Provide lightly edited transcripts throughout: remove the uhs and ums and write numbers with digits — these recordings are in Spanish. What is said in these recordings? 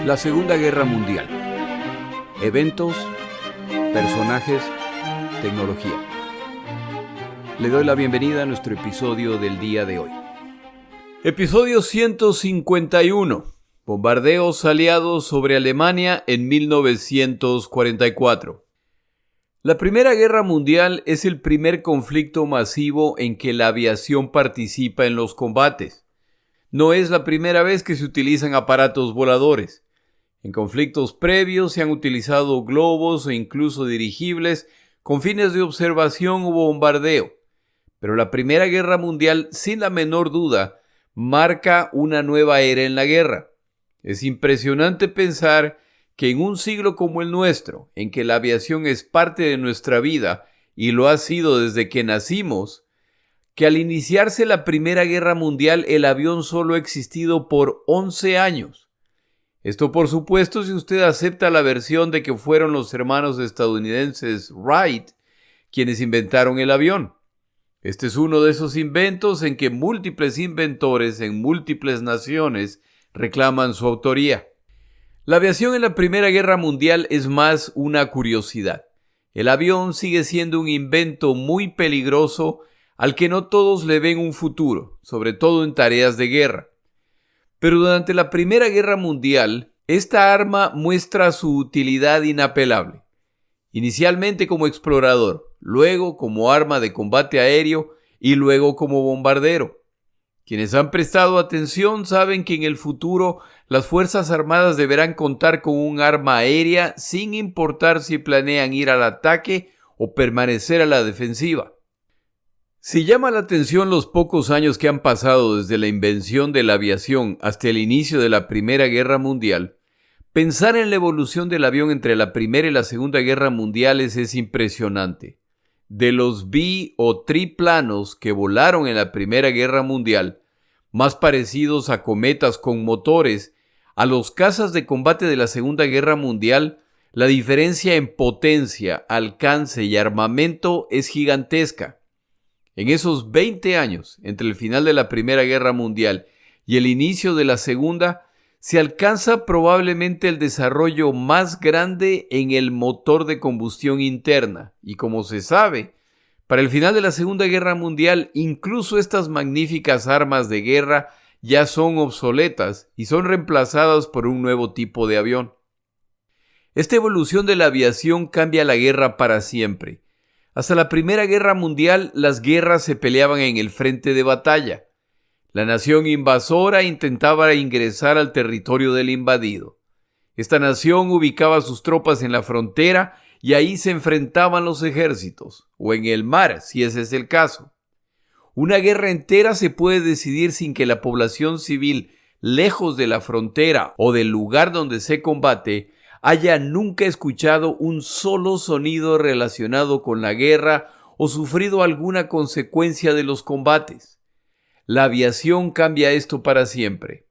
La Segunda Guerra Mundial. Eventos, personajes, tecnología. Le doy la bienvenida a nuestro episodio del día de hoy. Episodio 151. Bombardeos aliados sobre Alemania en 1944. La Primera Guerra Mundial es el primer conflicto masivo en que la aviación participa en los combates. No es la primera vez que se utilizan aparatos voladores. En conflictos previos se han utilizado globos e incluso dirigibles con fines de observación o bombardeo. Pero la Primera Guerra Mundial, sin la menor duda, marca una nueva era en la guerra. Es impresionante pensar que en un siglo como el nuestro, en que la aviación es parte de nuestra vida y lo ha sido desde que nacimos, que al iniciarse la Primera Guerra Mundial el avión solo ha existido por 11 años. Esto por supuesto si usted acepta la versión de que fueron los hermanos estadounidenses Wright quienes inventaron el avión. Este es uno de esos inventos en que múltiples inventores en múltiples naciones reclaman su autoría. La aviación en la Primera Guerra Mundial es más una curiosidad. El avión sigue siendo un invento muy peligroso al que no todos le ven un futuro, sobre todo en tareas de guerra. Pero durante la Primera Guerra Mundial, esta arma muestra su utilidad inapelable. Inicialmente como explorador, luego como arma de combate aéreo y luego como bombardero. Quienes han prestado atención saben que en el futuro las Fuerzas Armadas deberán contar con un arma aérea sin importar si planean ir al ataque o permanecer a la defensiva. Si llama la atención los pocos años que han pasado desde la invención de la aviación hasta el inicio de la Primera Guerra Mundial, pensar en la evolución del avión entre la Primera y la Segunda Guerra Mundiales es impresionante. De los bi- o triplanos que volaron en la Primera Guerra Mundial, más parecidos a cometas con motores, a los cazas de combate de la Segunda Guerra Mundial, la diferencia en potencia, alcance y armamento es gigantesca. En esos 20 años, entre el final de la Primera Guerra Mundial y el inicio de la Segunda, se alcanza probablemente el desarrollo más grande en el motor de combustión interna. Y como se sabe, para el final de la Segunda Guerra Mundial, incluso estas magníficas armas de guerra ya son obsoletas y son reemplazadas por un nuevo tipo de avión. Esta evolución de la aviación cambia la guerra para siempre. Hasta la Primera Guerra Mundial, las guerras se peleaban en el frente de batalla. La nación invasora intentaba ingresar al territorio del invadido. Esta nación ubicaba sus tropas en la frontera y ahí se enfrentaban los ejércitos, o en el mar, si ese es el caso. Una guerra entera se puede decidir sin que la población civil, lejos de la frontera o del lugar donde se combate, haya nunca escuchado un solo sonido relacionado con la guerra o sufrido alguna consecuencia de los combates. La aviación cambia esto para siempre.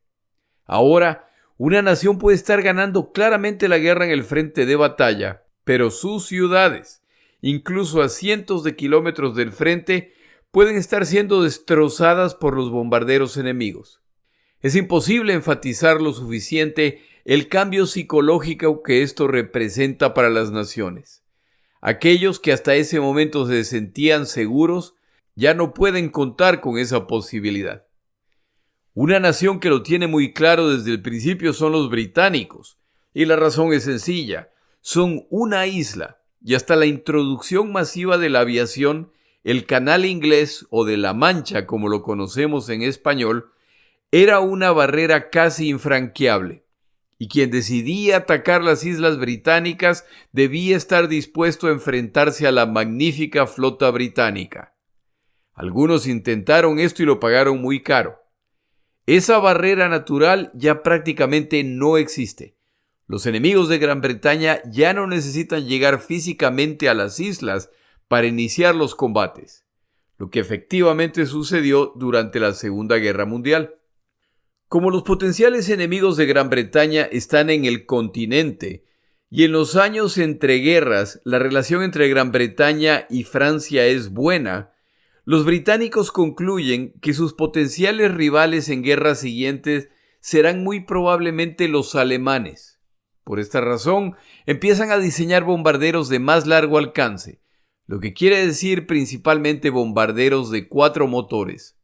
Ahora, una nación puede estar ganando claramente la guerra en el frente de batalla, pero sus ciudades, incluso a cientos de kilómetros del frente, pueden estar siendo destrozadas por los bombarderos enemigos. Es imposible enfatizar lo suficiente el cambio psicológico que esto representa para las naciones. Aquellos que hasta ese momento se sentían seguros ya no pueden contar con esa posibilidad. Una nación que lo tiene muy claro desde el principio son los británicos, y la razón es sencilla: son una isla, y hasta la introducción masiva de la aviación, el Canal Inglés o de la Mancha, como lo conocemos en español, era una barrera casi infranqueable. Y quien decidía atacar las islas británicas debía estar dispuesto a enfrentarse a la magnífica flota británica. Algunos intentaron esto y lo pagaron muy caro. Esa barrera natural ya prácticamente no existe. Los enemigos de Gran Bretaña ya no necesitan llegar físicamente a las islas para iniciar los combates, lo que efectivamente sucedió durante la Segunda Guerra Mundial. Como los potenciales enemigos de Gran Bretaña están en el continente, y en los años entre guerras la relación entre Gran Bretaña y Francia es buena, los británicos concluyen que sus potenciales rivales en guerras siguientes serán muy probablemente los alemanes. Por esta razón, empiezan a diseñar bombarderos de más largo alcance, lo que quiere decir principalmente bombarderos de 4 motores.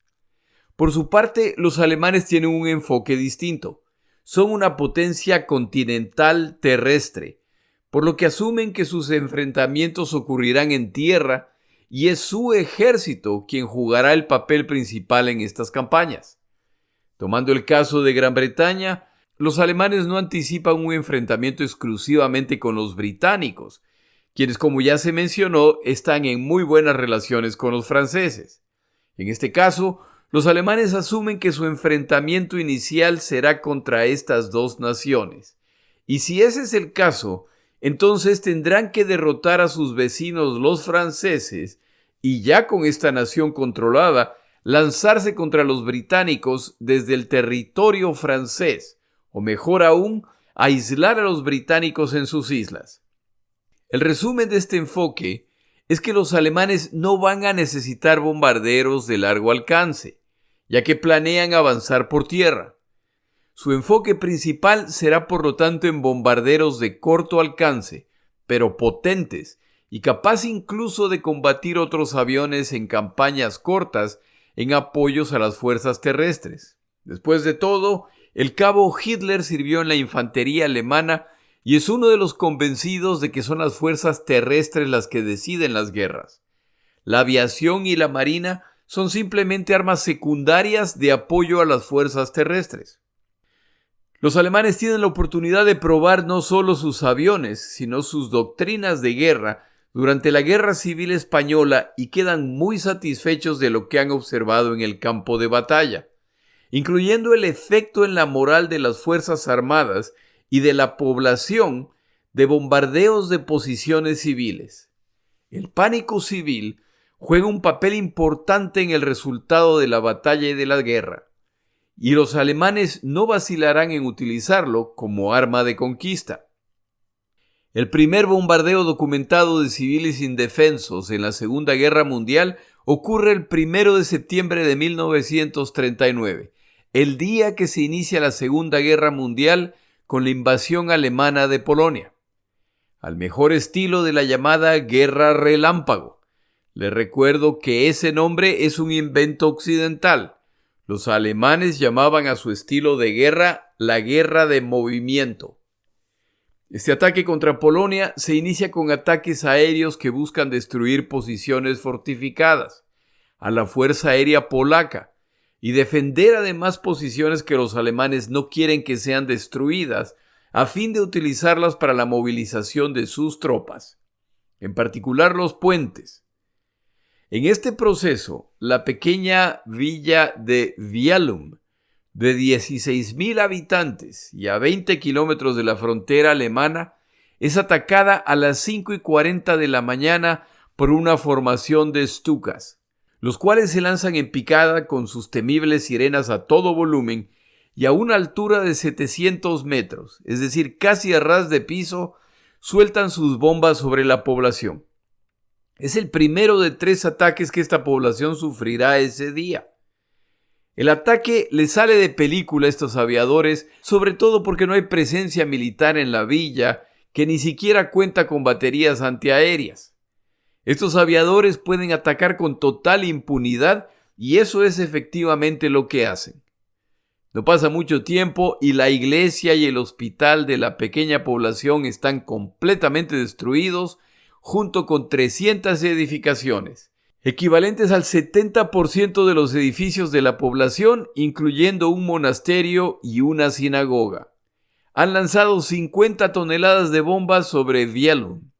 Por su parte, los alemanes tienen un enfoque distinto. Son una potencia continental terrestre, por lo que asumen que sus enfrentamientos ocurrirán en tierra y es su ejército quien jugará el papel principal en estas campañas. Tomando el caso de Gran Bretaña, los alemanes no anticipan un enfrentamiento exclusivamente con los británicos, quienes, como ya se mencionó, están en muy buenas relaciones con los franceses. En este caso, los alemanes asumen que su enfrentamiento inicial será contra estas dos naciones. Y si ese es el caso, entonces tendrán que derrotar a sus vecinos los franceses y ya con esta nación controlada, lanzarse contra los británicos desde el territorio francés, o mejor aún, aislar a los británicos en sus islas. El resumen de este enfoque es que los alemanes no van a necesitar bombarderos de largo alcance, ya que planean avanzar por tierra. Su enfoque principal será por lo tanto en bombarderos de corto alcance, pero potentes, y capaz incluso de combatir otros aviones en campañas cortas en apoyos a las fuerzas terrestres. Después de todo, el cabo Hitler sirvió en la infantería alemana y es uno de los convencidos de que son las fuerzas terrestres las que deciden las guerras. La aviación y la marina son simplemente armas secundarias de apoyo a las fuerzas terrestres. Los alemanes tienen la oportunidad de probar no solo sus aviones, sino sus doctrinas de guerra durante la Guerra Civil Española y quedan muy satisfechos de lo que han observado en el campo de batalla, incluyendo el efecto en la moral de las Fuerzas Armadas y de la población de bombardeos de posiciones civiles. El pánico civil juega un papel importante en el resultado de la batalla y de la guerra, y los alemanes no vacilarán en utilizarlo como arma de conquista. El primer bombardeo documentado de civiles indefensos en la Segunda Guerra Mundial ocurre el 1 de septiembre de 1939, el día que se inicia la Segunda Guerra Mundial con la invasión alemana de Polonia. Al mejor estilo de la llamada Guerra Relámpago. Les recuerdo que ese nombre es un invento occidental. Los alemanes llamaban a su estilo de guerra la guerra de movimiento. Este ataque contra Polonia se inicia con ataques aéreos que buscan destruir posiciones fortificadas a la Fuerza Aérea Polaca y defender además posiciones que los alemanes no quieren que sean destruidas a fin de utilizarlas para la movilización de sus tropas, en particular los puentes. En este proceso, la pequeña villa de Vellum, de 16,000 habitantes y a 20 kilómetros de la frontera alemana, es atacada a las 5:40 de la mañana por una formación de Stukas, los cuales se lanzan en picada con sus temibles sirenas a todo volumen y a una altura de 700 metros, es decir, casi a ras de piso, sueltan sus bombas sobre la población. Es el primero de 3 ataques que esta población sufrirá ese día. El ataque le sale de película a estos aviadores, sobre todo porque no hay presencia militar en la villa, que ni siquiera cuenta con baterías antiaéreas. Estos aviadores pueden atacar con total impunidad y eso es efectivamente lo que hacen. No pasa mucho tiempo y la iglesia y el hospital de la pequeña población están completamente destruidos, junto con 300 edificaciones, equivalentes al 70% de los edificios de la población, incluyendo un monasterio y una sinagoga. Han lanzado 50 toneladas de bombas sobre Vellum.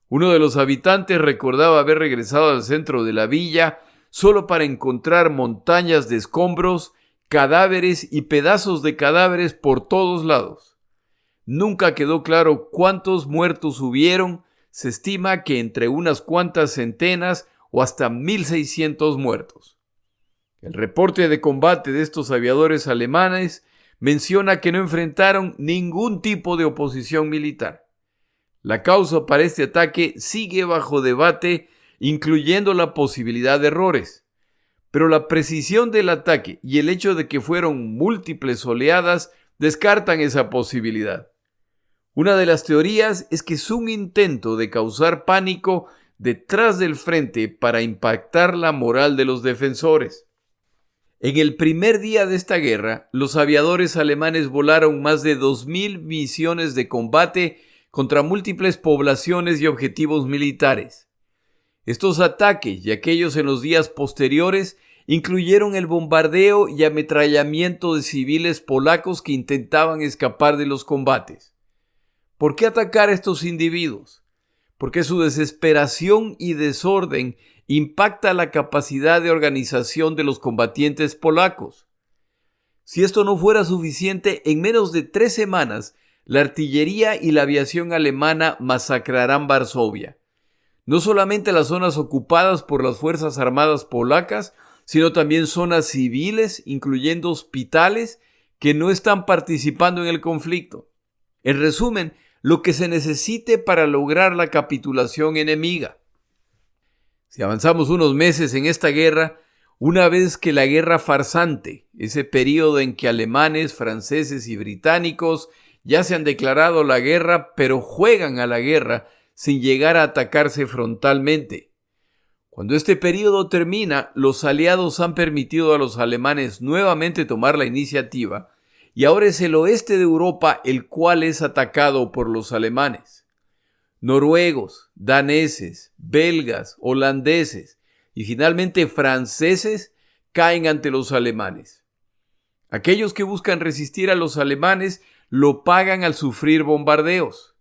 Uno de los habitantes recordaba haber regresado al centro de la villa solo para encontrar montañas de escombros, cadáveres y pedazos de cadáveres por todos lados. Nunca quedó claro cuántos muertos hubieron. Se estima que entre unas cuantas centenas o hasta 1,600 muertos. El reporte de combate de estos aviadores alemanes menciona que no enfrentaron ningún tipo de oposición militar. La causa para este ataque sigue bajo debate, incluyendo la posibilidad de errores. pero la precisión del ataque y el hecho de que fueron múltiples oleadas descartan esa posibilidad. Una de las teorías es que es un intento de causar pánico detrás del frente para impactar la moral de los defensores. En el primer día de esta guerra, los aviadores alemanes volaron más de 2.000 misiones de combate contra múltiples poblaciones y objetivos militares. Estos ataques y aquellos en los días posteriores incluyeron el bombardeo y ametrallamiento de civiles polacos que intentaban escapar de los combates. ¿Por qué atacar a estos individuos? Porque su desesperación y desorden impacta la capacidad de organización de los combatientes polacos. Si esto no fuera suficiente, en menos de 3 semanas, la artillería y la aviación alemana masacrarán Varsovia. No solamente las zonas ocupadas por las Fuerzas Armadas polacas, sino también zonas civiles, incluyendo hospitales, que no están participando en el conflicto. En resumen, lo que se necesite para lograr la capitulación enemiga. Si avanzamos unos meses en esta guerra, una vez que la guerra farsante, ese periodo en que alemanes, franceses y británicos ya se han declarado la guerra, pero juegan a la guerra sin llegar a atacarse frontalmente. Cuando este periodo termina, los aliados han permitido a los alemanes nuevamente tomar la iniciativa, y ahora es el oeste de Europa el cual es atacado por los alemanes. Noruegos, daneses, belgas, holandeses y finalmente franceses caen ante los alemanes. Aquellos que buscan resistir a los alemanes lo pagan al sufrir bombardeos.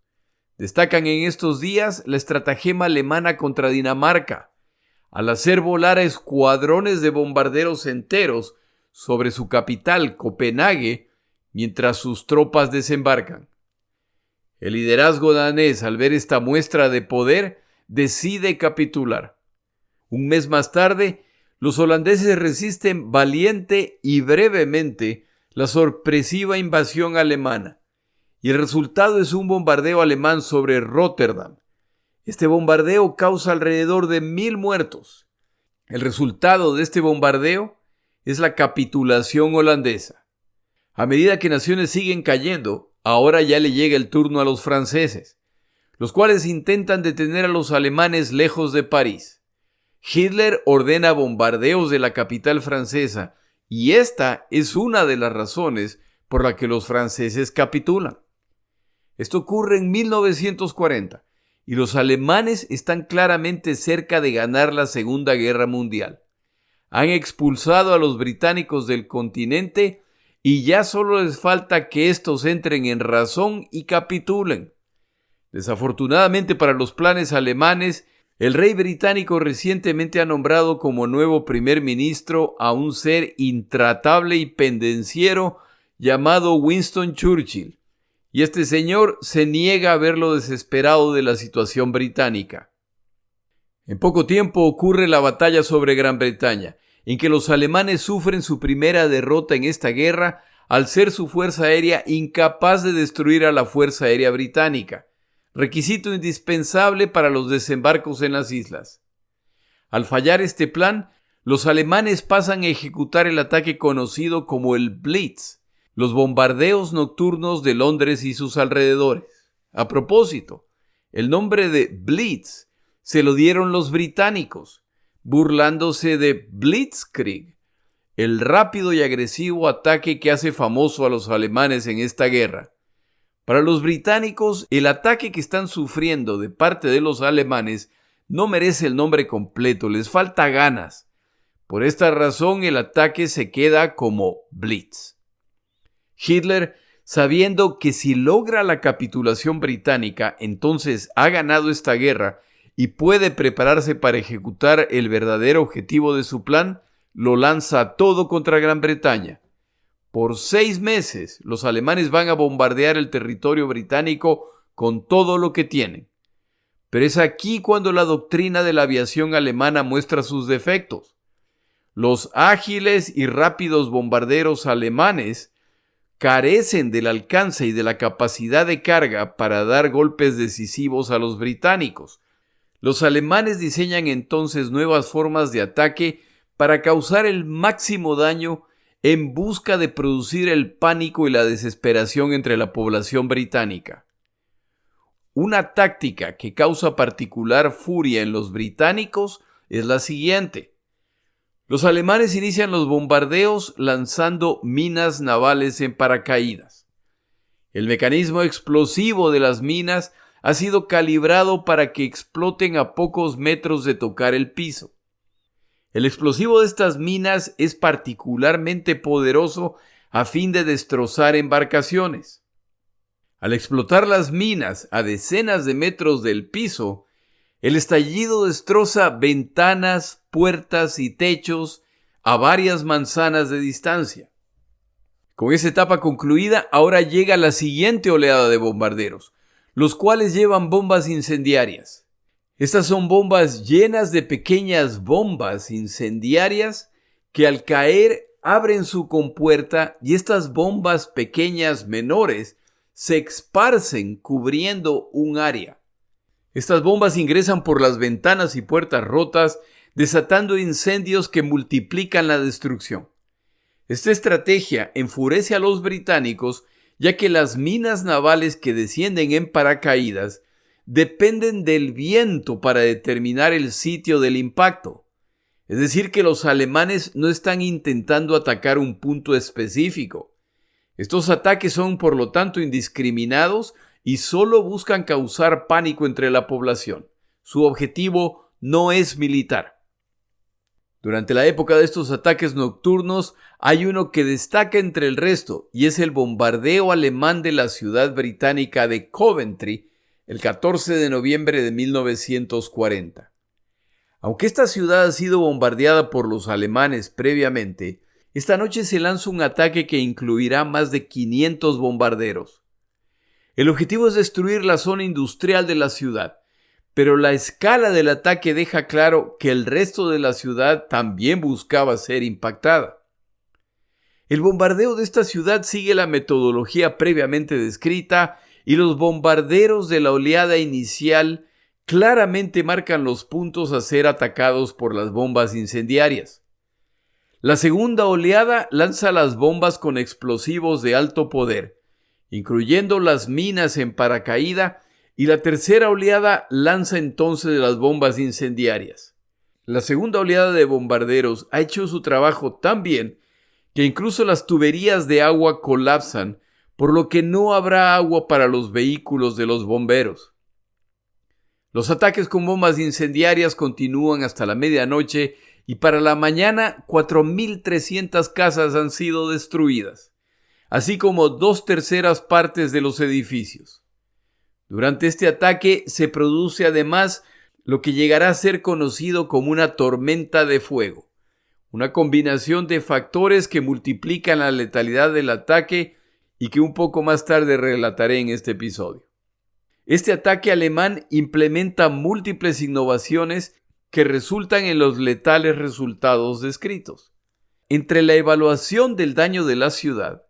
Destacan en estos días la estratagema alemana contra Dinamarca, al hacer volar a escuadrones de bombarderos enteros sobre su capital, Copenhague, mientras sus tropas desembarcan. El liderazgo danés, al ver esta muestra de poder, decide capitular. Un mes más tarde, los holandeses resisten valiente y brevemente la sorpresiva invasión alemana, y el resultado es un bombardeo alemán sobre Rotterdam. Este bombardeo causa alrededor de 1.000 muertos. El resultado de este bombardeo es la capitulación holandesa. A medida que naciones siguen cayendo, ahora ya le llega el turno a los franceses, los cuales intentan detener a los alemanes lejos de París. Hitler ordena bombardeos de la capital francesa y esta es una de las razones por la que los franceses capitulan. Esto ocurre en 1940 y los alemanes están claramente cerca de ganar la Segunda Guerra Mundial. Han expulsado a los británicos del continente y ya solo les falta que estos entren en razón y capitulen. Desafortunadamente para los planes alemanes, el rey británico recientemente ha nombrado como nuevo primer ministro a un ser intratable y pendenciero llamado Winston Churchill, y este señor se niega a ver lo desesperado de la situación británica. En poco tiempo ocurre la batalla sobre Gran Bretaña, en que los alemanes sufren su primera derrota en esta guerra al ser su fuerza aérea incapaz de destruir a la Fuerza Aérea Británica, requisito indispensable para los desembarcos en las islas. Al fallar este plan, los alemanes pasan a ejecutar el ataque conocido como el Blitz, los bombardeos nocturnos de Londres y sus alrededores. A propósito, el nombre de Blitz se lo dieron los británicos, burlándose de Blitzkrieg, el rápido y agresivo ataque que hace famoso a los alemanes en esta guerra. Para los británicos, el ataque que están sufriendo de parte de los alemanes no merece el nombre completo, les falta ganas. Por esta razón, el ataque se queda como Blitz. Hitler, sabiendo que si logra la capitulación británica, entonces ha ganado esta guerra y puede prepararse para ejecutar el verdadero objetivo de su plan, lo lanza todo contra Gran Bretaña. Por 6 meses, los alemanes van a bombardear el territorio británico con todo lo que tienen. Pero es aquí cuando la doctrina de la aviación alemana muestra sus defectos. Los ágiles y rápidos bombarderos alemanes carecen del alcance y de la capacidad de carga para dar golpes decisivos a los británicos. Los alemanes diseñan entonces nuevas formas de ataque para causar el máximo daño en busca de producir el pánico y la desesperación entre la población británica. Una táctica que causa particular furia en los británicos es la siguiente. Los alemanes inician los bombardeos lanzando minas navales en paracaídas. El mecanismo explosivo de las minas ha sido calibrado para que exploten a pocos metros de tocar el piso. El explosivo de estas minas es particularmente poderoso a fin de destrozar embarcaciones. Al explotar las minas a decenas de metros del piso, el estallido destroza ventanas, puertas y techos a varias manzanas de distancia. Con esa etapa concluida, ahora llega la siguiente oleada de bombarderos, los cuales llevan bombas incendiarias. Estas son bombas llenas de pequeñas bombas incendiarias que al caer abren su compuerta y estas bombas pequeñas menores se esparcen cubriendo un área. Estas bombas ingresan por las ventanas y puertas rotas, desatando incendios que multiplican la destrucción. Esta estrategia enfurece a los británicos, ya que las minas navales que descienden en paracaídas dependen del viento para determinar el sitio del impacto. Es decir, que los alemanes no están intentando atacar un punto específico. Estos ataques son, por lo tanto, indiscriminados y solo buscan causar pánico entre la población. Su objetivo no es militar. Durante la época de estos ataques nocturnos, hay uno que destaca entre el resto, y es el bombardeo alemán de la ciudad británica de Coventry, el 14 de noviembre de 1940. Aunque esta ciudad ha sido bombardeada por los alemanes previamente, esta noche se lanza un ataque que incluirá más de 500 bombarderos. El objetivo es destruir la zona industrial de la ciudad, pero la escala del ataque deja claro que el resto de la ciudad también buscaba ser impactada. El bombardeo de esta ciudad sigue la metodología previamente descrita y los bombarderos de la oleada inicial claramente marcan los puntos a ser atacados por las bombas incendiarias. La segunda oleada lanza las bombas con explosivos de alto poder, incluyendo las minas en paracaídas, y la tercera oleada lanza entonces las bombas incendiarias. La segunda oleada de bombarderos ha hecho su trabajo tan bien que incluso las tuberías de agua colapsan, por lo que no habrá agua para los vehículos de los bomberos. Los ataques con bombas incendiarias continúan hasta la medianoche y para la mañana 4.300 casas han sido destruidas, así como 2/3 partes de los edificios. Durante este ataque se produce además lo que llegará a ser conocido como una tormenta de fuego, una combinación de factores que multiplican la letalidad del ataque y que un poco más tarde relataré en este episodio. Este ataque alemán implementa múltiples innovaciones que resultan en los letales resultados descritos. Entre la evaluación del daño de la ciudad,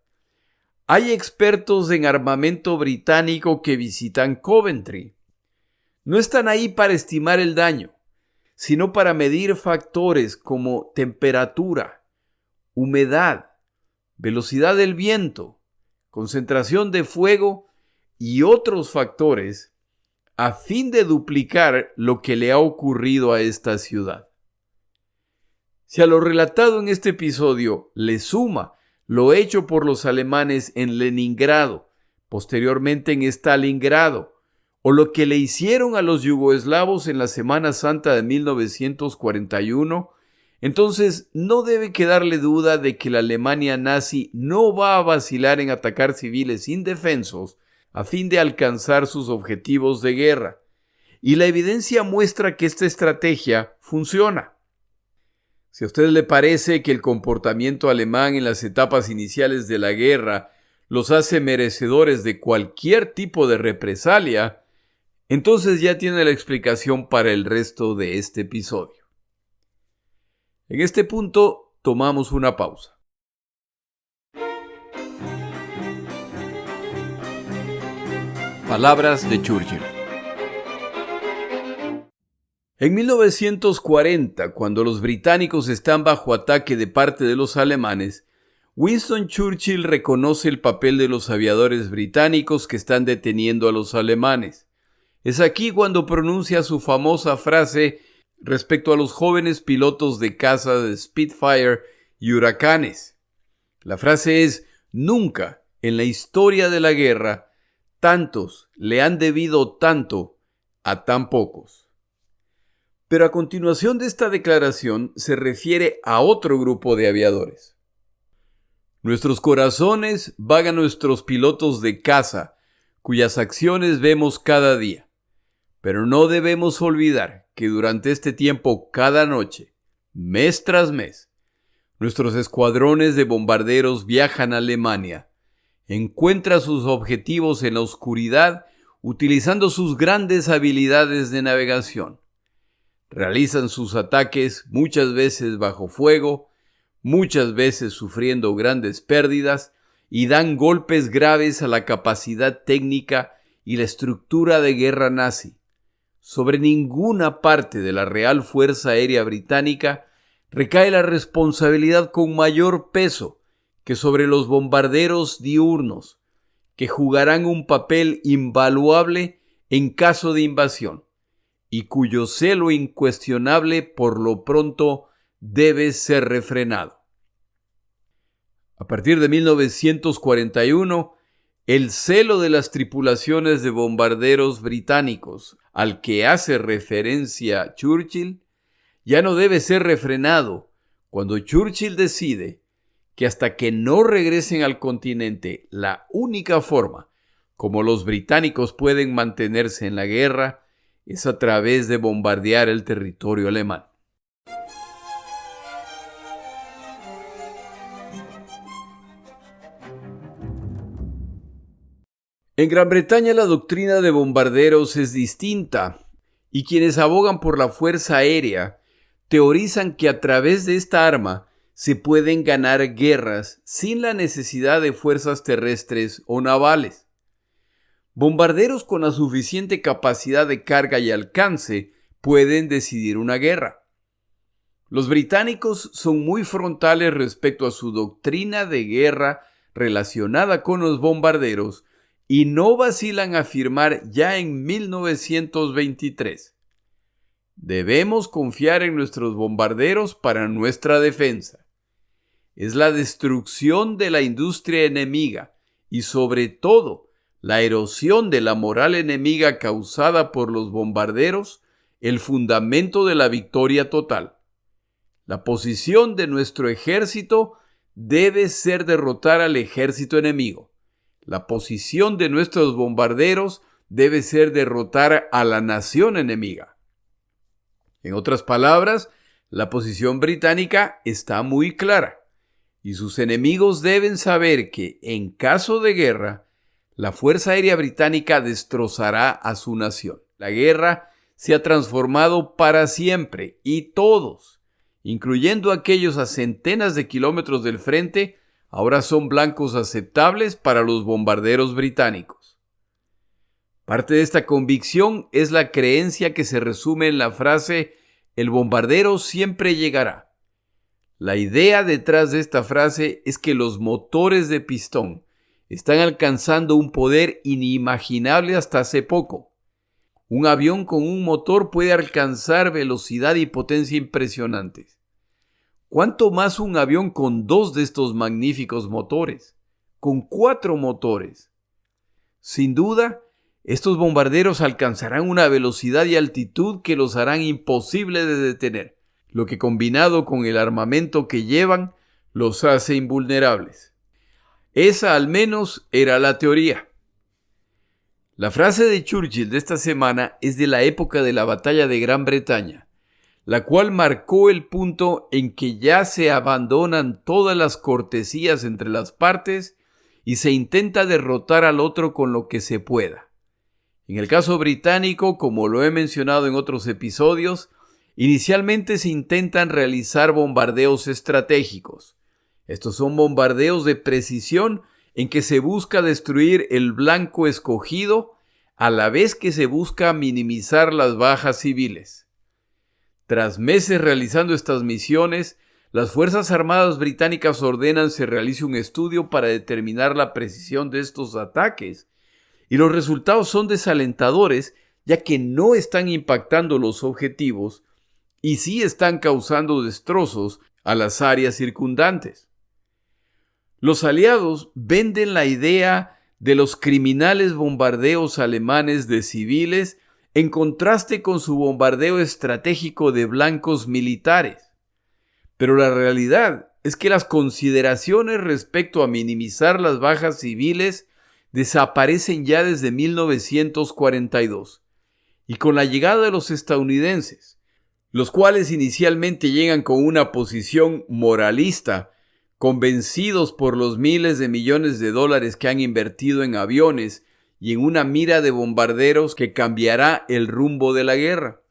hay expertos en armamento británico que visitan Coventry. No están ahí para estimar el daño, sino para medir factores como temperatura, humedad, velocidad del viento, concentración de fuego y otros factores a fin de duplicar lo que le ha ocurrido a esta ciudad. Si a lo relatado en este episodio le suma lo hecho por los alemanes en Leningrado, posteriormente en Stalingrado, o lo que le hicieron a los yugoslavos en la Semana Santa de 1941, entonces no debe quedarle duda de que la Alemania nazi no va a vacilar en atacar civiles indefensos a fin de alcanzar sus objetivos de guerra. Y la evidencia muestra que esta estrategia funciona. Si a usted le parece que el comportamiento alemán en las etapas iniciales de la guerra los hace merecedores de cualquier tipo de represalia, entonces ya tiene la explicación para el resto de este episodio. En este punto, tomamos una pausa. Palabras de Churchill. En 1940, cuando los británicos están bajo ataque de parte de los alemanes, Winston Churchill reconoce el papel de los aviadores británicos que están deteniendo a los alemanes. Es aquí cuando pronuncia su famosa frase respecto a los jóvenes pilotos de caza de Spitfire y huracanes. La frase es: nunca en la historia de la guerra tantos le han debido tanto a tan pocos. Pero a continuación de esta declaración se refiere a otro grupo de aviadores. Nuestros corazones van a nuestros pilotos de caza, cuyas acciones vemos cada día. Pero no debemos olvidar que durante este tiempo, cada noche, mes tras mes, nuestros escuadrones de bombarderos viajan a Alemania, encuentran sus objetivos en la oscuridad utilizando sus grandes habilidades de navegación. Realizan sus ataques muchas veces bajo fuego, muchas veces sufriendo grandes pérdidas, y dan golpes graves a la capacidad técnica y la estructura de guerra nazi. Sobre ninguna parte de la Real Fuerza Aérea Británica recae la responsabilidad con mayor peso que sobre los bombarderos diurnos, que jugarán un papel invaluable en caso de invasión, y cuyo celo incuestionable por lo pronto debe ser refrenado. A partir de 1941, el celo de las tripulaciones de bombarderos británicos, al que hace referencia Churchill, ya no debe ser refrenado cuando Churchill decide que hasta que no regresen al continente, la única forma como los británicos pueden mantenerse en la guerra es a través de bombardear el territorio alemán. En Gran Bretaña la doctrina de bombarderos es distinta, y quienes abogan por la fuerza aérea teorizan que a través de esta arma se pueden ganar guerras sin la necesidad de fuerzas terrestres o navales. Bombarderos con la suficiente capacidad de carga y alcance pueden decidir una guerra. Los británicos son muy frontales respecto a su doctrina de guerra relacionada con los bombarderos y no vacilan a afirmar ya en 1923: debemos confiar en nuestros bombarderos para nuestra defensa. Es la destrucción de la industria enemiga y sobre todo la erosión de la moral enemiga causada por los bombarderos, el fundamento de la victoria total. La posición de nuestro ejército debe ser derrotar al ejército enemigo. La posición de nuestros bombarderos debe ser derrotar a la nación enemiga. En otras palabras, la posición británica está muy clara, y sus enemigos deben saber que, en caso de guerra, la Fuerza Aérea Británica destrozará a su nación. La guerra se ha transformado para siempre y todos, incluyendo aquellos a centenas de kilómetros del frente, ahora son blancos aceptables para los bombarderos británicos. Parte de esta convicción es la creencia que se resume en la frase «el bombardero siempre llegará». La idea detrás de esta frase es que los motores de pistón están alcanzando un poder inimaginable hasta hace poco. Un avión con un motor puede alcanzar velocidad y potencia impresionantes. ¿Cuánto más un avión con 2 de estos magníficos motores? Con 4 motores. Sin duda, estos bombarderos alcanzarán una velocidad y altitud que los harán imposible de detener, lo que combinado con el armamento que llevan los hace invulnerables. Esa al menos era la teoría. La frase de Churchill de esta semana es de la época de la Batalla de Gran Bretaña, la cual marcó el punto en que ya se abandonan todas las cortesías entre las partes y se intenta derrotar al otro con lo que se pueda. En el caso británico, como lo he mencionado en otros episodios, inicialmente se intentan realizar bombardeos estratégicos. Estos son bombardeos de precisión en que se busca destruir el blanco escogido a la vez que se busca minimizar las bajas civiles. Tras meses realizando estas misiones, las Fuerzas Armadas británicas ordenan se realice un estudio para determinar la precisión de estos ataques, y los resultados son desalentadores, ya que no están impactando los objetivos y sí están causando destrozos a las áreas circundantes. Los aliados venden la idea de los criminales bombardeos alemanes de civiles en contraste con su bombardeo estratégico de blancos militares. Pero la realidad es que las consideraciones respecto a minimizar las bajas civiles desaparecen ya desde 1942, y con la llegada de los estadounidenses, los cuales inicialmente llegan con una posición moralista, convencidos por los miles de millones de dólares que han invertido en aviones y en una mira de bombarderos que cambiará el rumbo de la guerra.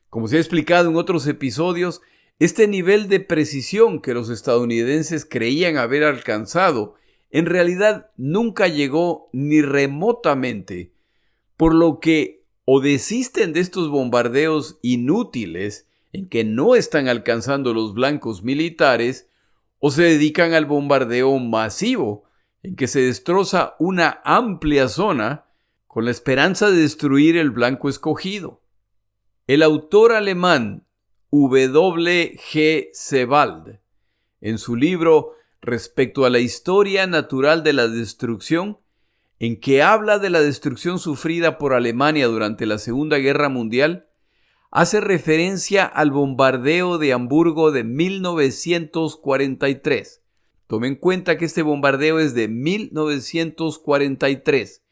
Como se ha explicado en otros episodios, este nivel de precisión que los estadounidenses creían haber alcanzado, en realidad nunca llegó ni remotamente, por lo que o desisten de estos bombardeos inútiles en que no están alcanzando los blancos militares, o se dedican al bombardeo masivo, en que se destroza una amplia zona con la esperanza de destruir el blanco escogido. El autor alemán W. G. Sebald, en su libro Respecto a la historia natural de la destrucción, en que habla de la destrucción sufrida por Alemania durante la Segunda Guerra Mundial, hace referencia al bombardeo de Hamburgo de 1943. Tomen en cuenta que este bombardeo es de 1943,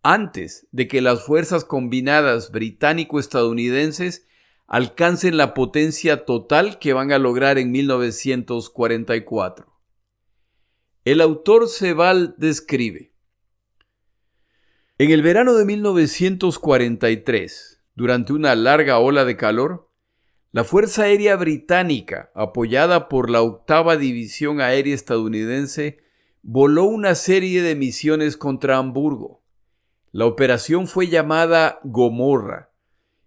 antes de que las fuerzas combinadas británico-estadounidenses alcancen la potencia total que van a lograr en 1944. El autor Sebald describe: en el verano de 1943, durante una larga ola de calor, la Fuerza Aérea Británica, apoyada por la 8ª División Aérea Estadounidense, voló una serie de misiones contra Hamburgo. La operación fue llamada Gomorra,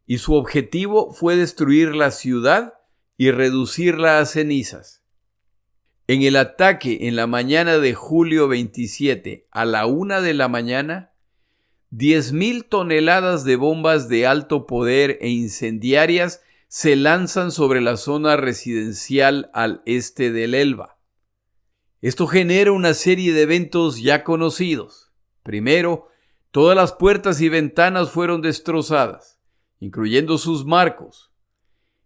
y su objetivo fue destruir la ciudad y reducirla a cenizas. En el ataque en la mañana de julio 27 a la 1 de la mañana, 10.000 toneladas de bombas de alto poder e incendiarias se lanzan sobre la zona residencial al este del Elba. Esto genera una serie de eventos ya conocidos. Primero, todas las puertas y ventanas fueron destrozadas, incluyendo sus marcos.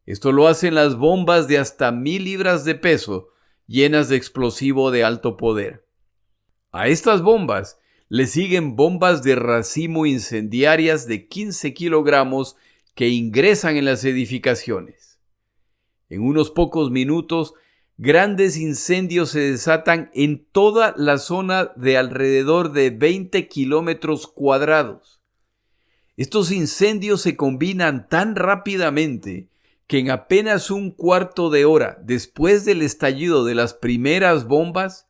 Esto lo hacen las bombas de hasta 1.000 libras de peso, llenas de explosivo de alto poder. A estas bombas le siguen bombas de racimo incendiarias de 15 kilogramos que ingresan en las edificaciones. En unos pocos minutos, grandes incendios se desatan en toda la zona de alrededor de 20 kilómetros cuadrados. Estos incendios se combinan tan rápidamente que en apenas un cuarto de hora después del estallido de las primeras bombas,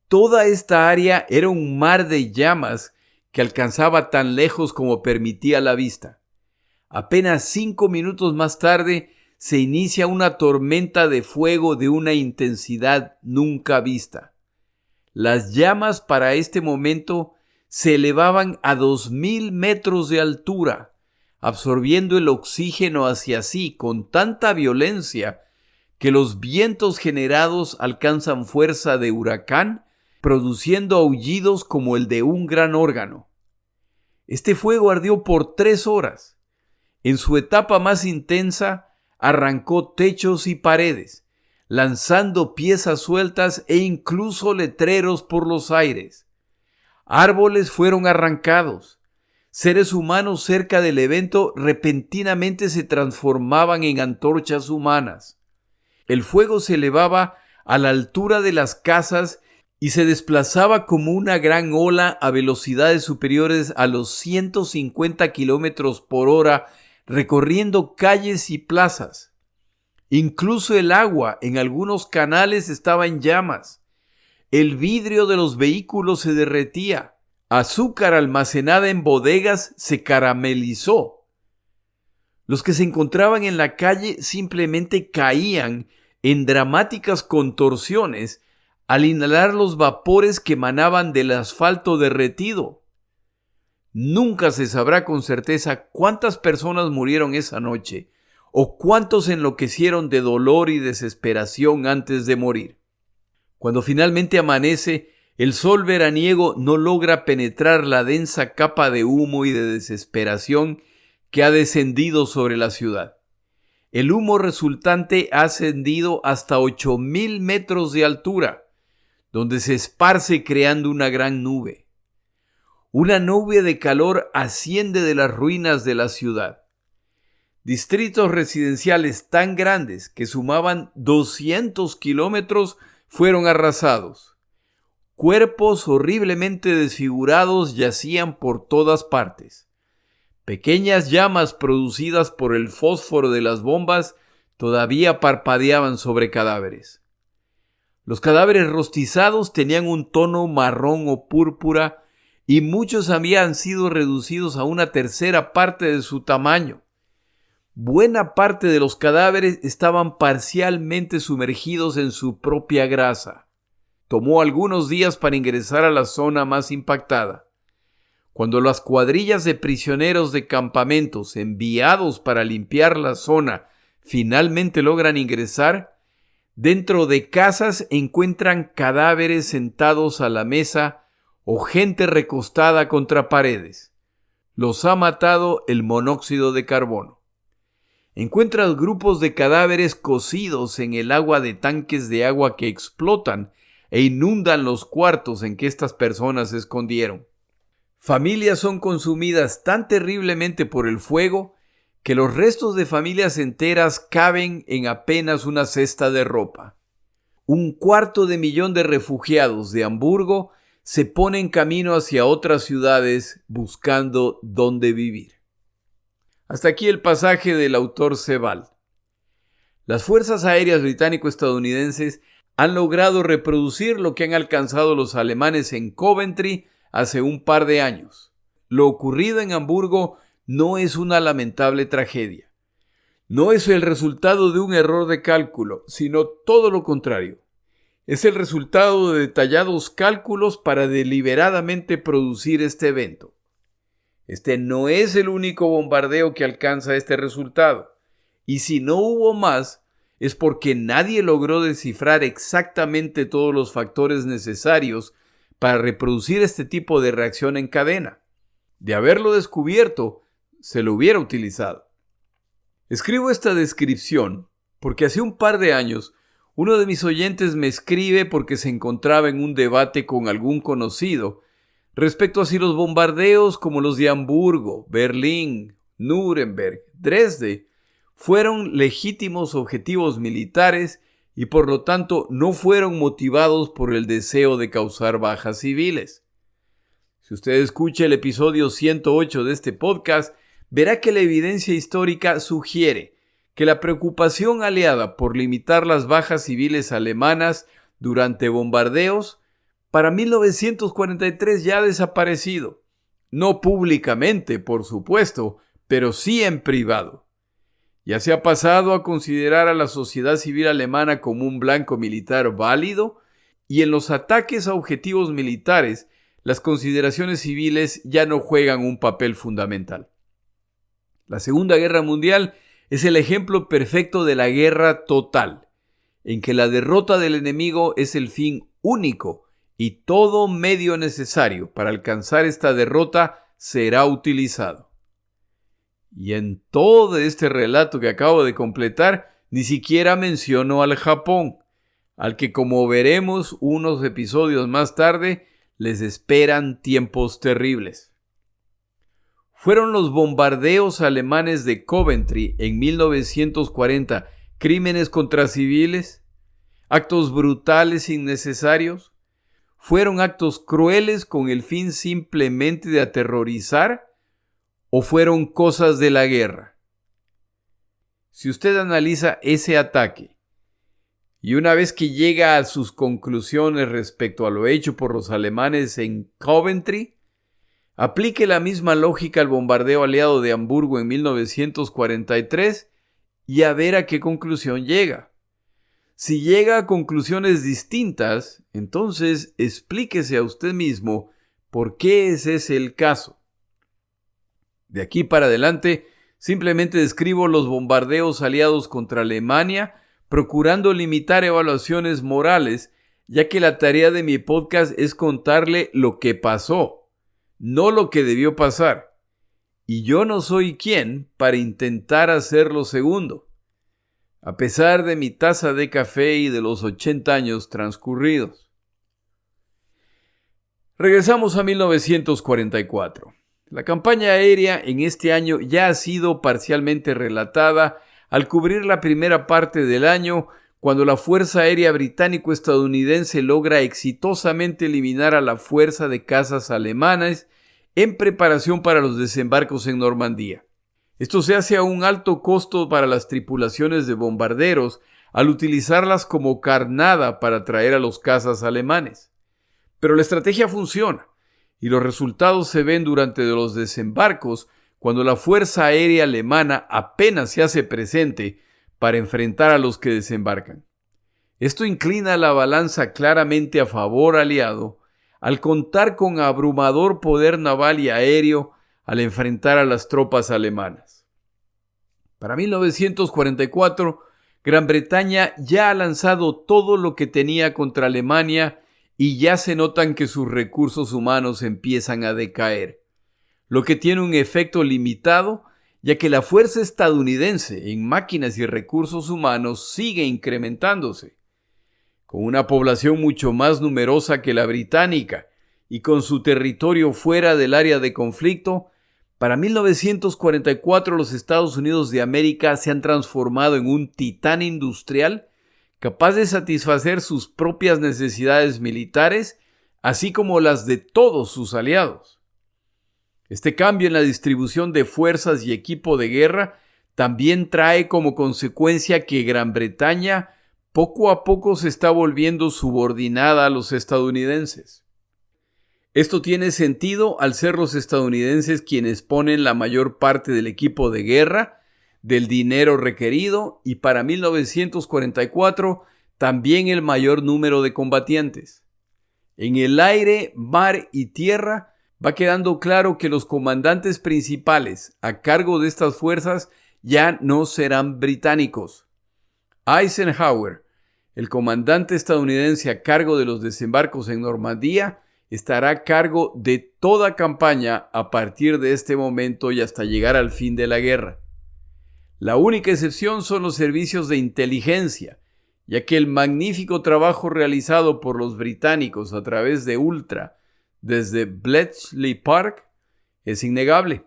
toda esta área era un mar de llamas que alcanzaba tan lejos como permitía la vista. Apenas 5 minutos más tarde se inicia una tormenta de fuego de una intensidad nunca vista. Las llamas para este momento se elevaban a 2.000 metros de altura, absorbiendo el oxígeno hacia sí con tanta violencia que los vientos generados alcanzan fuerza de huracán, produciendo aullidos como el de un gran órgano. Este fuego ardió por 3 horas. En su etapa más intensa, arrancó techos y paredes, lanzando piezas sueltas e incluso letreros por los aires. Árboles fueron arrancados. Seres humanos cerca del evento repentinamente se transformaban en antorchas humanas. El fuego se elevaba a la altura de las casas y se desplazaba como una gran ola a velocidades superiores a los 150 kilómetros por hora, recorriendo calles y plazas. Incluso el agua en algunos canales estaba en llamas. El vidrio de los vehículos se derretía. Azúcar almacenada en bodegas se caramelizó. Los que se encontraban en la calle simplemente caían en dramáticas contorsiones al inhalar los vapores que emanaban del asfalto derretido. Nunca se sabrá con certeza cuántas personas murieron esa noche o cuántos enloquecieron de dolor y desesperación antes de morir. Cuando finalmente amanece, el sol veraniego no logra penetrar la densa capa de humo y de desesperación que ha descendido sobre la ciudad. El humo resultante ha ascendido hasta 8,000 metros de altura, donde se esparce creando una gran nube. Una nube de calor asciende de las ruinas de la ciudad. Distritos residenciales tan grandes que sumaban 200 kilómetros fueron arrasados. Cuerpos horriblemente desfigurados yacían por todas partes. Pequeñas llamas producidas por el fósforo de las bombas todavía parpadeaban sobre cadáveres. Los cadáveres rostizados tenían un tono marrón o púrpura y muchos habían sido reducidos a una tercera parte de su tamaño. Buena parte de los cadáveres estaban parcialmente sumergidos en su propia grasa. Tomó algunos días para ingresar a la zona más impactada. Cuando las cuadrillas de prisioneros de campamentos enviados para limpiar la zona finalmente logran ingresar, dentro de casas encuentran cadáveres sentados a la mesa o gente recostada contra paredes. Los ha matado el monóxido de carbono. Encuentran grupos de cadáveres cocidos en el agua de tanques de agua que explotan e inundan los cuartos en que estas personas se escondieron. Familias son consumidas tan terriblemente por el fuego que los restos de familias enteras caben en apenas una cesta de ropa. 250,000 de refugiados de Hamburgo se ponen camino hacia otras ciudades buscando dónde vivir. Hasta aquí el pasaje del autor Sebald. Las fuerzas aéreas británico-estadounidenses han logrado reproducir lo que han alcanzado los alemanes en Coventry hace un par de años. Lo ocurrido en Hamburgo no es una lamentable tragedia. No es el resultado de un error de cálculo, sino todo lo contrario. Es el resultado de detallados cálculos para deliberadamente producir este evento. Este no es el único bombardeo que alcanza este resultado, y si no hubo más, es porque nadie logró descifrar exactamente todos los factores necesarios para reproducir este tipo de reacción en cadena. De haberlo descubierto, se lo hubiera utilizado. Escribo esta descripción porque hace un par de años uno de mis oyentes me escribe porque se encontraba en un debate con algún conocido respecto a si los bombardeos como los de Hamburgo, Berlín, Nuremberg, Dresde fueron legítimos objetivos militares y por lo tanto no fueron motivados por el deseo de causar bajas civiles. Si usted escucha el episodio 108 de este podcast, verá que la evidencia histórica sugiere que la preocupación aliada por limitar las bajas civiles alemanas durante bombardeos para 1943 ya ha desaparecido. No públicamente, por supuesto, pero sí en privado. Ya se ha pasado a considerar a la sociedad civil alemana como un blanco militar válido y en los ataques a objetivos militares, las consideraciones civiles ya no juegan un papel fundamental. La Segunda Guerra Mundial es el ejemplo perfecto de la guerra total, en que la derrota del enemigo es el fin único y todo medio necesario para alcanzar esta derrota será utilizado. Y en todo este relato que acabo de completar, ni siquiera menciono al Japón, al que, como veremos unos episodios más tarde, les esperan tiempos terribles. ¿Fueron los bombardeos alemanes de Coventry en 1940 crímenes contra civiles? ¿Actos brutales innecesarios? ¿Fueron actos crueles con el fin simplemente de aterrorizar? ¿O fueron cosas de la guerra? Si usted analiza ese ataque y una vez que llega a sus conclusiones respecto a lo hecho por los alemanes en Coventry, Aplique la misma lógica al bombardeo aliado de Hamburgo en 1943 y a ver a qué conclusión llega. Si llega a conclusiones distintas, entonces explíquese a usted mismo por qué ese es el caso. De aquí para adelante, simplemente describo los bombardeos aliados contra Alemania, procurando limitar evaluaciones morales, ya que la tarea de mi podcast es contarle lo que pasó, no lo que debió pasar. Y yo no soy quien para intentar hacer lo segundo, a pesar de mi taza de café y de los 80 años transcurridos. Regresamos a 1944. La campaña aérea en este año ya ha sido parcialmente relatada al cubrir la primera parte del año, cuando la Fuerza Aérea Británico-Estadounidense logra exitosamente eliminar a la fuerza de cazas alemanes en preparación para los desembarcos en Normandía. Esto se hace a un alto costo para las tripulaciones de bombarderos al utilizarlas como carnada para atraer a los cazas alemanes. Pero la estrategia funciona y los resultados se ven durante los desembarcos, cuando la Fuerza Aérea Alemana apenas se hace presente para enfrentar a los que desembarcan. Esto inclina la balanza claramente a favor aliado al contar con abrumador poder naval y aéreo al enfrentar a las tropas alemanas. Para 1944, Gran Bretaña ya ha lanzado todo lo que tenía contra Alemania y ya se notan que sus recursos humanos empiezan a decaer, lo que tiene un efecto limitado, ya que la fuerza estadounidense en máquinas y recursos humanos sigue incrementándose. Con una población mucho más numerosa que la británica y con su territorio fuera del área de conflicto, para 1944 los Estados Unidos de América se han transformado en un titán industrial capaz de satisfacer sus propias necesidades militares, así como las de todos sus aliados. Este cambio en la distribución de fuerzas y equipo de guerra también trae como consecuencia que Gran Bretaña poco a poco se está volviendo subordinada a los estadounidenses. Esto tiene sentido al ser los estadounidenses quienes ponen la mayor parte del equipo de guerra, del dinero requerido y para 1944 también el mayor número de combatientes. En el aire, mar y tierra va quedando claro que los comandantes principales a cargo de estas fuerzas ya no serán británicos. Eisenhower, el comandante estadounidense a cargo de los desembarcos en Normandía, estará a cargo de toda campaña a partir de este momento y hasta llegar al fin de la guerra. La única excepción son los servicios de inteligencia, ya que el magnífico trabajo realizado por los británicos a través de Ultra desde Bletchley Park es innegable.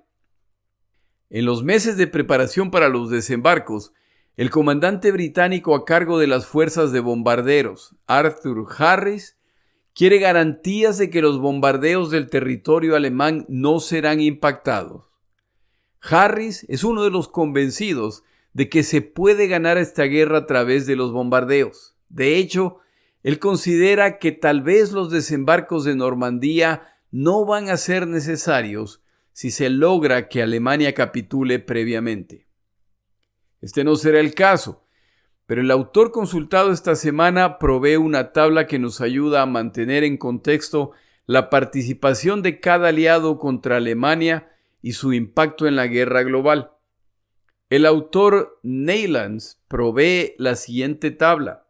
En los meses de preparación para los desembarcos, el comandante británico a cargo de las fuerzas de bombarderos, Arthur Harris, quiere garantías de que los bombardeos del territorio alemán no serán impactados. Harris es uno de los convencidos de que se puede ganar esta guerra a través de los bombardeos. De hecho, él considera que tal vez los desembarcos de Normandía no van a ser necesarios si se logra que Alemania capitule previamente. Este no será el caso, pero el autor consultado esta semana provee una tabla que nos ayuda a mantener en contexto la participación de cada aliado contra Alemania y su impacto en la guerra global. El autor Neylands provee la siguiente tabla.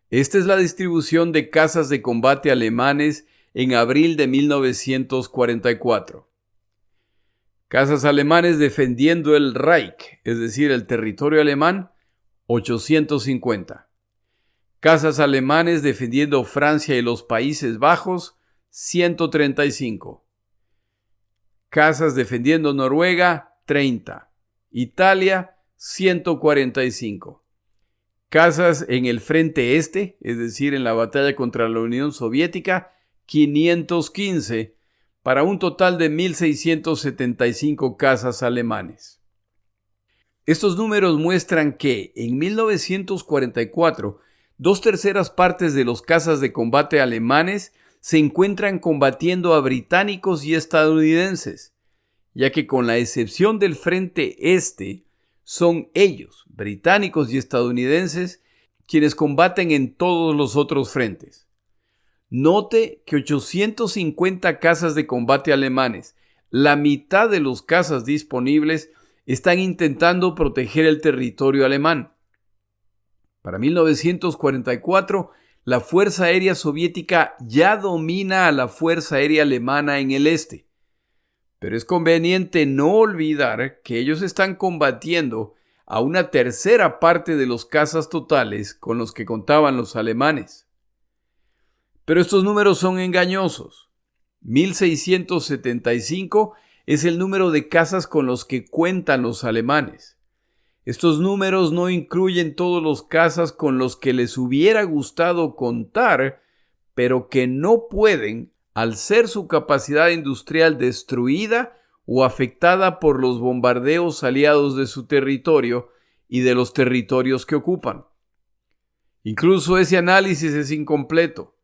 Esta es la distribución de cazas de combate alemanes en abril de 1944. Cazas alemanes defendiendo el Reich, es decir, el territorio alemán, 850. Cazas alemanes defendiendo Francia y los Países Bajos, 135. Cazas defendiendo Noruega, 30. Italia, 145. Cazas en el frente este, es decir, en la batalla contra la Unión Soviética, 515, para un total de 1.675 cazas alemanes. Estos números muestran que en 1944, 2/3 partes de los cazas de combate alemanes se encuentran combatiendo a británicos y estadounidenses, ya que con la excepción del frente este, son ellos, británicos y estadounidenses, quienes combaten en todos los otros frentes. Note que 850 cazas de combate alemanes, la mitad de los cazas disponibles, están intentando proteger el territorio alemán. Para 1944, la Fuerza Aérea Soviética ya domina a la Fuerza Aérea Alemana en el este. Pero es conveniente no olvidar que ellos están combatiendo a una tercera parte de los cazas totales con los que contaban los alemanes. Pero estos números son engañosos. 1675 es el número de cazas con los que cuentan los alemanes. Estos números no incluyen todos los cazas con los que les hubiera gustado contar, pero que no pueden al ser su capacidad industrial destruida o afectada por los bombardeos aliados de su territorio y de los territorios que ocupan. Incluso ese análisis es incompleto.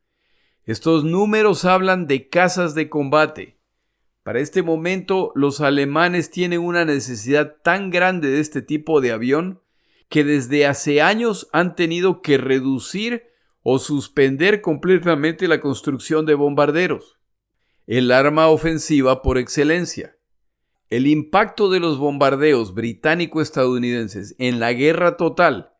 Estos números hablan de cazas de combate. Para este momento, los alemanes tienen una necesidad tan grande de este tipo de avión que desde hace años han tenido que reducir o suspender completamente la construcción de bombarderos, el arma ofensiva por excelencia. El impacto de los bombardeos británico-estadounidenses en la guerra total,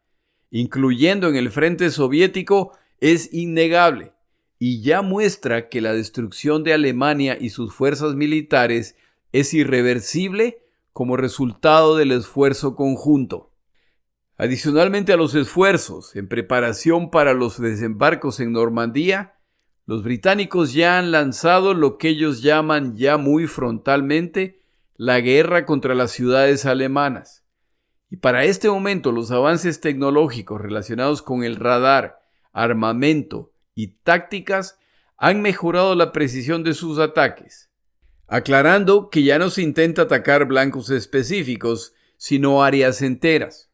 incluyendo en el frente soviético, es innegable. Y ya muestra que la destrucción de Alemania y sus fuerzas militares es irreversible como resultado del esfuerzo conjunto. Adicionalmente a los esfuerzos en preparación para los desembarcos en Normandía, los británicos ya han lanzado lo que ellos llaman ya muy frontalmente la guerra contra las ciudades alemanas. Y para este momento los avances tecnológicos relacionados con el radar, armamento y tácticas han mejorado la precisión de sus ataques, aclarando que ya no se intenta atacar blancos específicos, sino áreas enteras.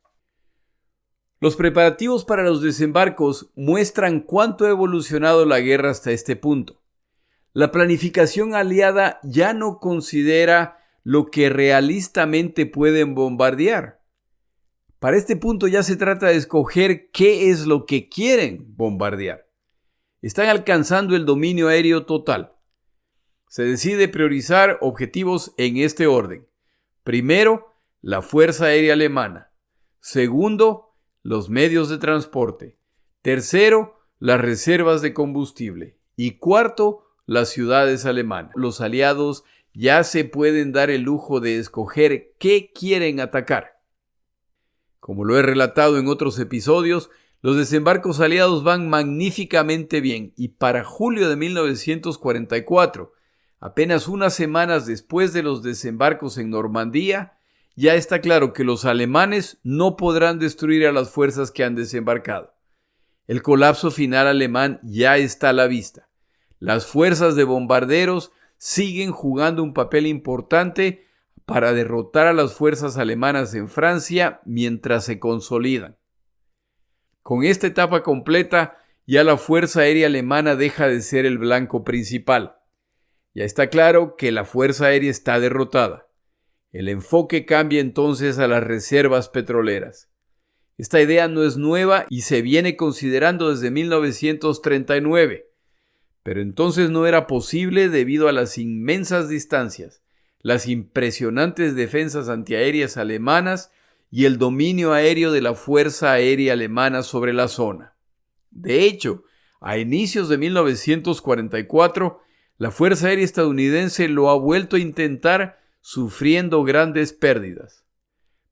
Los preparativos para los desembarcos muestran cuánto ha evolucionado la guerra hasta este punto. La planificación aliada ya no considera lo que realistamente pueden bombardear. Para este punto ya se trata de escoger qué es lo que quieren bombardear. Están alcanzando el dominio aéreo total. Se decide priorizar objetivos en este orden. Primero, la Fuerza Aérea Alemana. Segundo, los medios de transporte. Tercero, las reservas de combustible. Y cuarto, las ciudades alemanas. Los aliados ya se pueden dar el lujo de escoger qué quieren atacar. Como lo he relatado en otros episodios, los desembarcos aliados van magníficamente bien y para julio de 1944, apenas unas semanas después de los desembarcos en Normandía, ya está claro que los alemanes no podrán destruir a las fuerzas que han desembarcado. El colapso final alemán ya está a la vista. Las fuerzas de bombarderos siguen jugando un papel importante para derrotar a las fuerzas alemanas en Francia mientras se consolidan. Con esta etapa completa, ya la Fuerza Aérea Alemana deja de ser el blanco principal. Ya está claro que la Fuerza Aérea está derrotada. El enfoque cambia entonces a las reservas petroleras. Esta idea no es nueva y se viene considerando desde 1939, pero entonces no era posible debido a las inmensas distancias, las impresionantes defensas antiaéreas alemanas y el dominio aéreo de la Fuerza Aérea Alemana sobre la zona. De hecho, a inicios de 1944, la Fuerza Aérea estadounidense lo ha vuelto a intentar sufriendo grandes pérdidas.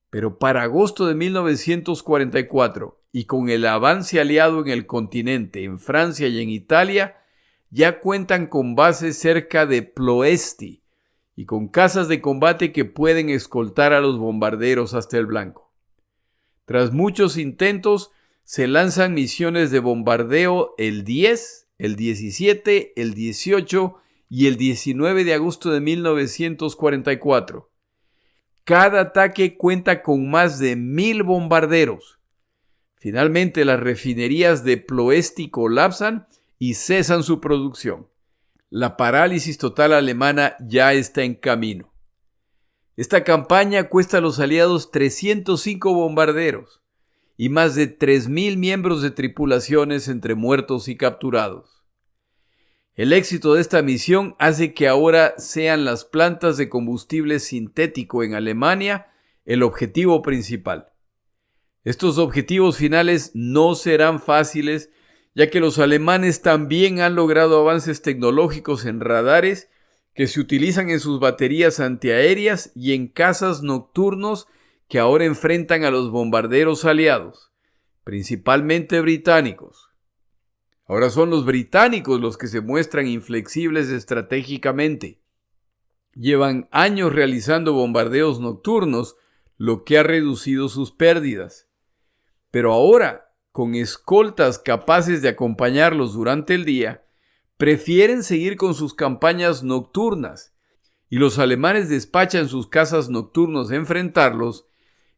Pero para agosto de 1944, y con el avance aliado en el continente, en Francia y en Italia, ya cuentan con bases cerca de Ploesti, y con cazas de combate que pueden escoltar a los bombarderos hasta el blanco. Tras muchos intentos, se lanzan misiones de bombardeo el 10, el 17, el 18 y el 19 de agosto de 1944. Cada ataque cuenta con más de 1000 bombarderos. Finalmente, las refinerías de Ploesti colapsan y cesan su producción. La parálisis total alemana ya está en camino. Esta campaña cuesta a los aliados 305 bombarderos y más de 3.000 miembros de tripulaciones entre muertos y capturados. El éxito de esta misión hace que ahora sean las plantas de combustible sintético en Alemania el objetivo principal. Estos objetivos finales no serán fáciles, ya que los alemanes también han logrado avances tecnológicos en radares que se utilizan en sus baterías antiaéreas y en cazas nocturnos que ahora enfrentan a los bombarderos aliados, principalmente británicos. Ahora son los británicos los que se muestran inflexibles estratégicamente. Llevan años realizando bombardeos nocturnos, lo que ha reducido sus pérdidas. Pero ahora, con escoltas capaces de acompañarlos durante el día, prefieren seguir con sus campañas nocturnas, y los alemanes despachan sus cazas nocturnos a enfrentarlos,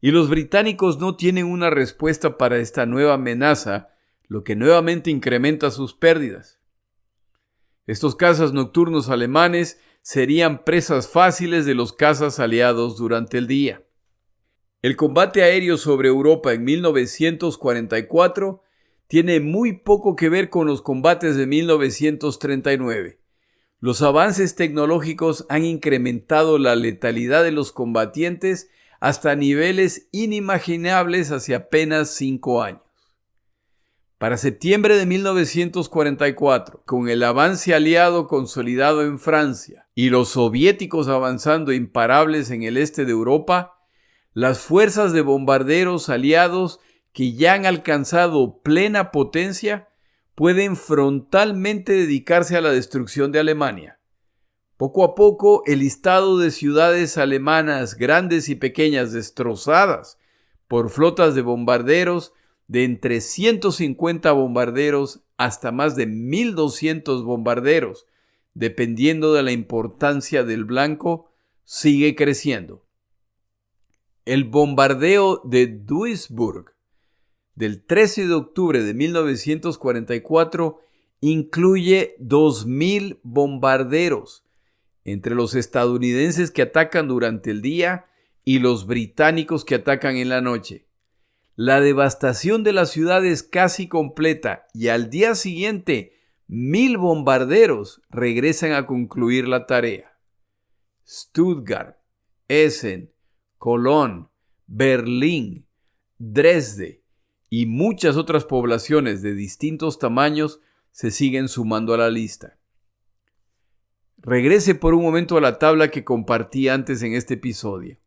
y los británicos no tienen una respuesta para esta nueva amenaza, lo que nuevamente incrementa sus pérdidas. Estos cazas nocturnos alemanes serían presas fáciles de los cazas aliados durante el día. El combate aéreo sobre Europa en 1944 tiene muy poco que ver con los combates de 1939. Los avances tecnológicos han incrementado la letalidad de los combatientes hasta niveles inimaginables hace apenas 5 años. Para septiembre de 1944, con el avance aliado consolidado en Francia y los soviéticos avanzando imparables en el este de Europa, las fuerzas de bombarderos aliados que ya han alcanzado plena potencia pueden frontalmente dedicarse a la destrucción de Alemania. Poco a poco, el listado de ciudades alemanas grandes y pequeñas destrozadas por flotas de bombarderos de entre 150 bombarderos hasta más de 1.200 bombarderos, dependiendo de la importancia del blanco, sigue creciendo. El bombardeo de Duisburg del 13 de octubre de 1944 incluye 2.000 bombarderos entre los estadounidenses que atacan durante el día y los británicos que atacan en la noche. La devastación de la ciudad es casi completa y al día siguiente 1.000 bombarderos regresan a concluir la tarea. Stuttgart, Essen, Colón, Berlín, Dresde y muchas otras poblaciones de distintos tamaños se siguen sumando a la lista. Regrese por un momento a la tabla que compartí antes en este episodio.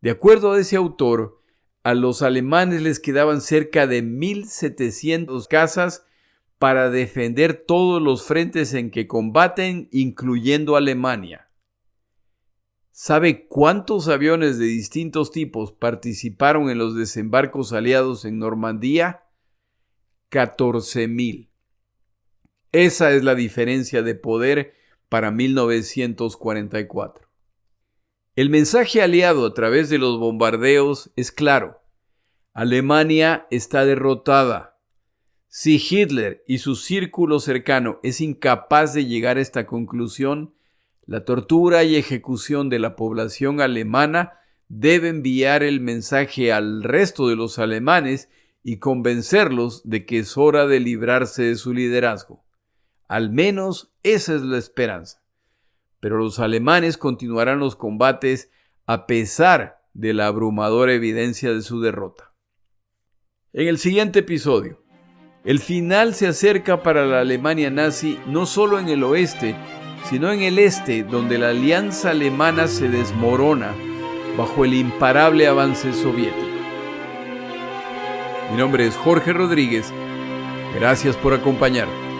De acuerdo a ese autor, a los alemanes les quedaban cerca de 1.700 cazas para defender todos los frentes en que combaten, incluyendo Alemania. ¿Sabe cuántos aviones de distintos tipos participaron en los desembarcos aliados en Normandía? 14.000. Esa es la diferencia de poder para 1944. El mensaje aliado a través de los bombardeos es claro. Alemania está derrotada. Si Hitler y su círculo cercano es incapaz de llegar a esta conclusión, la tortura y ejecución de la población alemana debe enviar el mensaje al resto de los alemanes y convencerlos de que es hora de librarse de su liderazgo. Al menos esa es la esperanza. Pero los alemanes continuarán los combates a pesar de la abrumadora evidencia de su derrota. En el siguiente episodio, el final se acerca para la Alemania nazi no solo en el oeste, sino en el este, donde la alianza alemana se desmorona bajo el imparable avance soviético. Mi nombre es Jorge Rodríguez. Gracias por acompañarme.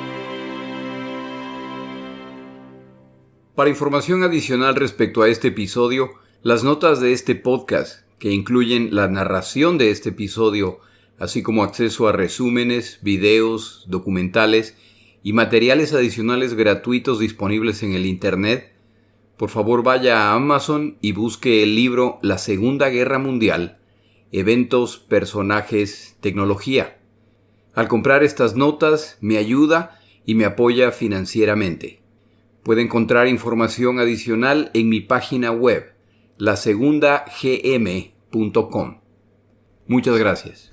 Para información adicional respecto a este episodio, las notas de este podcast, que incluyen la narración de este episodio, así como acceso a resúmenes, videos, documentales y materiales adicionales gratuitos disponibles en el Internet, por favor vaya a Amazon y busque el libro La Segunda Guerra Mundial, Eventos, Personajes, Tecnología. Al comprar estas notas me ayuda y me apoya financieramente. Puede encontrar información adicional en mi página web, lasegundagm.com. Muchas gracias.